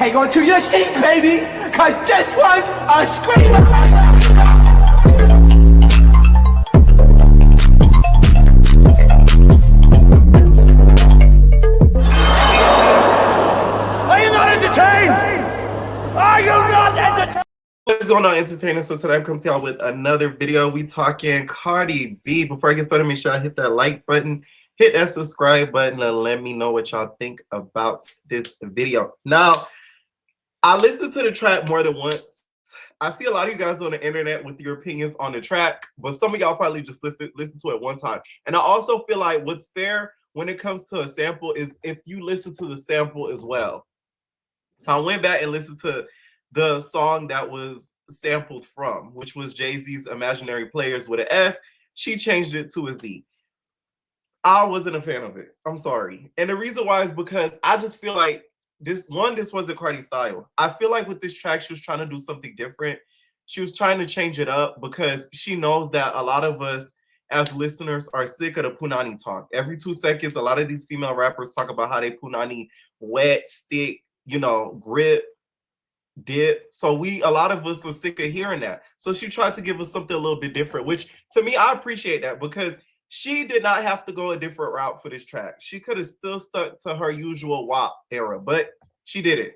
Hang on to your seat, baby, cause this one's a screamer. Are you not entertained? Are you not entertained? What's going on, entertainers? So today I'm coming to y'all with another video. We talking Cardi B. Before I get started, make sure I hit that like button, hit that subscribe button, and let me know what y'all think about this video. Now, I listened to the track more than once. I see a lot of you guys on the internet with your opinions on the track, but some of y'all probably just listen to it one time. And I also feel like what's fair when it comes to a sample is if you listen to the sample as well. So I went back and listened to the song that was sampled from, which was Jay-Z's Imaginary Playerz with an S. She changed it to a Z. I wasn't a fan of it. I'm sorry. And the reason why is because I just feel like this wasn't Cardi's style. I feel like with this track, she was trying to do something different. She was trying to change it up because she knows that a lot of us as listeners are sick of the punani talk. Every 2 seconds, a lot of these female rappers talk about how they punani wet, stick, you know, grip, dip. So a lot of us are sick of hearing that. So she tried to give us something a little bit different, which to me, I appreciate that because she did not have to go a different route for this track. She could have still stuck to her usual WAP era, but she didn't.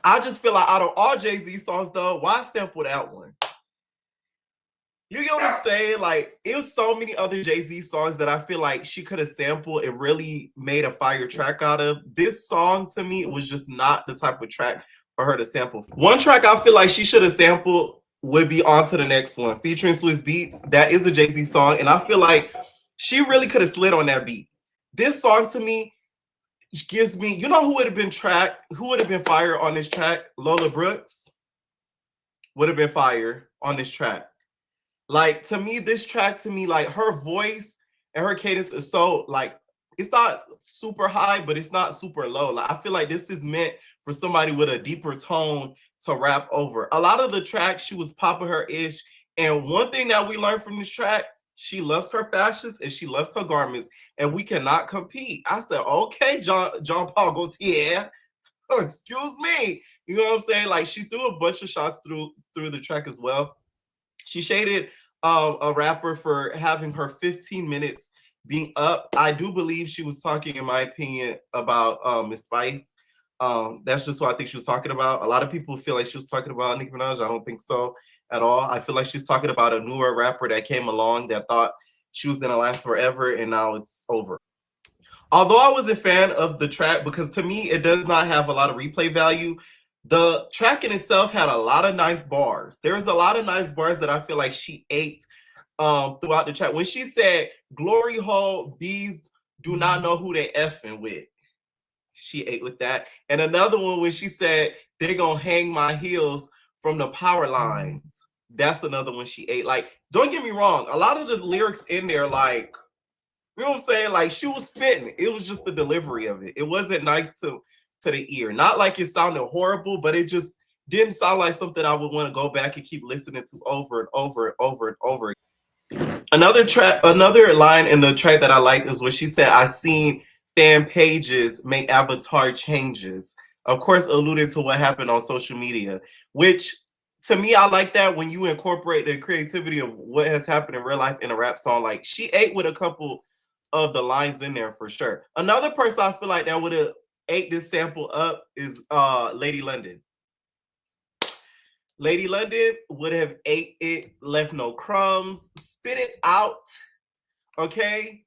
I just feel like out of all Jay-Z songs, though, why sample that one? You get what I'm saying? Like, it was so many other Jay-Z songs that I feel like she could have sampled and really made a fire track out of. This song, to me, was just not the type of track for her to sample. One track I feel like she should have sampled would be On to the Next One, featuring Swiss Beats. That is a Jay-Z song, and I feel like she really could have slid on that beat. This song, to me, gives me, you know who would have been fire on this track? Lola Brooks would have been fire on this track. Like, to me, this track, like, her voice and her cadence is so, like, it's not super high, but it's not super low. Like, I feel like this is meant for somebody with a deeper tone to rap over. A lot of the tracks, she was popping her ish. And one thing that we learned from this track, she loves her fashions and she loves her garments, and we cannot compete. I said, okay, John Paul Gaultier, excuse me. You know what I'm saying? Like, she threw a bunch of shots through the track as well. She shaded a rapper for having her 15 minutes being up. I do believe she was talking, in my opinion, about Miss Spice. That's just what I think she was talking about. A lot of people feel like she was talking about Nicki Minaj. I don't think so at all. I feel like she's talking about a newer rapper that came along that thought she was gonna last forever, and now it's over. Although I was a fan of the track because to me it does not have a lot of replay value, the track in itself had a lot of nice bars. There's a lot of nice bars that I feel like she ate throughout the track. When she said, "Glory hole, bees do not know who they effing with," she ate with that. And another one when she said, "They gonna hang my heels from the power lines." That's another one she ate. Like, don't get me wrong, a lot of the lyrics in there, like, you know what I'm saying? Like, she was spitting. It was just the delivery of it. It wasn't nice to the ear. Not like it sounded horrible, but it just didn't sound like something I would want to go back and keep listening to over and over and over and over. Another line in the track that I liked is when she said, "I seen fan pages make avatar changes." Of course, alluding to what happened on social media, which to me, I like that when you incorporate the creativity of what has happened in real life in a rap song. Like, she ate with a couple of the lines in there for sure. Another person I feel like that would have ate this sample up is Lady London. Lady London would have ate it, left no crumbs, spit it out, okay?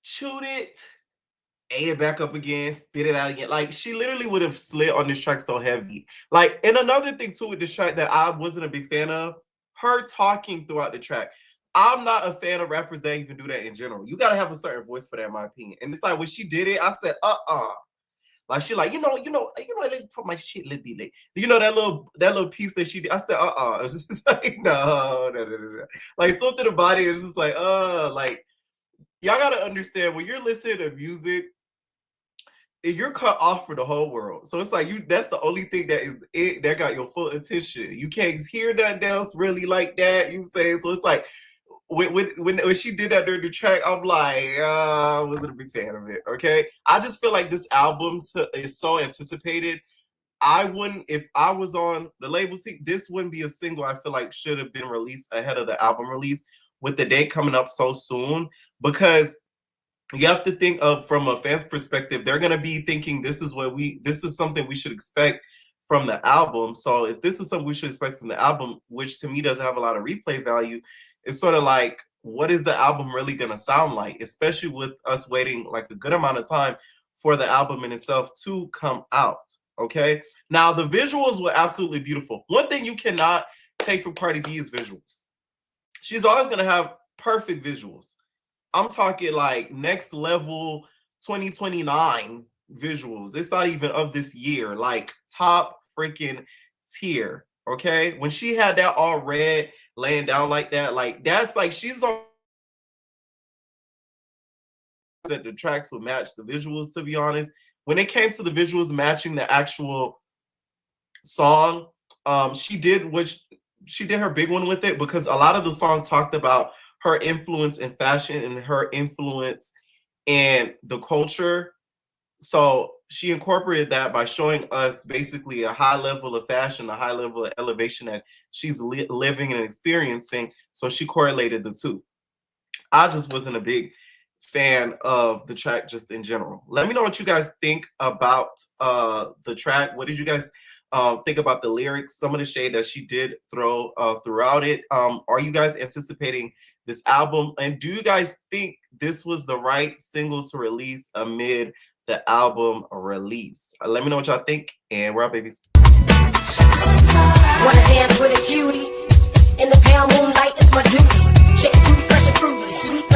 Chewed it, ate it back up again, spit it out again. Like, she literally would have slid on this track so heavy. Like, and another thing too with this track that I wasn't a big fan of, her talking throughout the track. I'm not a fan of rappers that even do that in general. You gotta have a certain voice for that, in my opinion. And it's like when she did it, I said, Like, she like, you know, like, talk my shit, little bit. Like, you know, that little piece that she did. I said, It was just like, no. Like, something about it is just like, like, y'all gotta understand when you're listening to music, you're cut off for the whole world. So it's like that's the only thing that got your full attention. You can't hear nothing else really like that. You know what I'm saying? So it's like when she did that during the track, I'm like, I wasn't a big fan of it. Okay. I just feel like this album is so anticipated I wouldn't, if I was on the label team, this wouldn't be a single I feel like should have been released ahead of the album release with the date coming up so soon, because you have to think of from a fan's perspective, they're gonna be thinking this is something we should expect from the album. So if this is something we should expect from the album, which to me doesn't have a lot of replay value, it's sort of like, what is the album really gonna sound like? Especially with us waiting like a good amount of time for the album in itself to come out. Okay. Now the visuals were absolutely beautiful. One thing you cannot take from Cardi B is visuals. She's always gonna have perfect visuals. I'm talking like next level 2029 visuals. It's not even of this year, like top freaking tier. Okay. When she had that all red laying down like that, like that's like she's on that the tracks would match the visuals, to be honest. When it came to the visuals matching the actual song, she did her big one with it, because a lot of the song talked about her influence in fashion and her influence in the culture. So she incorporated that by showing us basically a high level of fashion, a high level of elevation that she's living and experiencing. So she correlated the two. I just wasn't a big fan of the track just in general. Let me know what you guys think about the track. What did you guys think about the lyrics, some of the shade that she did throw throughout it? Are you guys anticipating this album? And do you guys think this was the right single to release amid the album release? Let me know what y'all think, and we're out, babies. Wanna dance with a cutie in the pale moonlight, it's my duty. Shake toothbrush and fruity, sweet.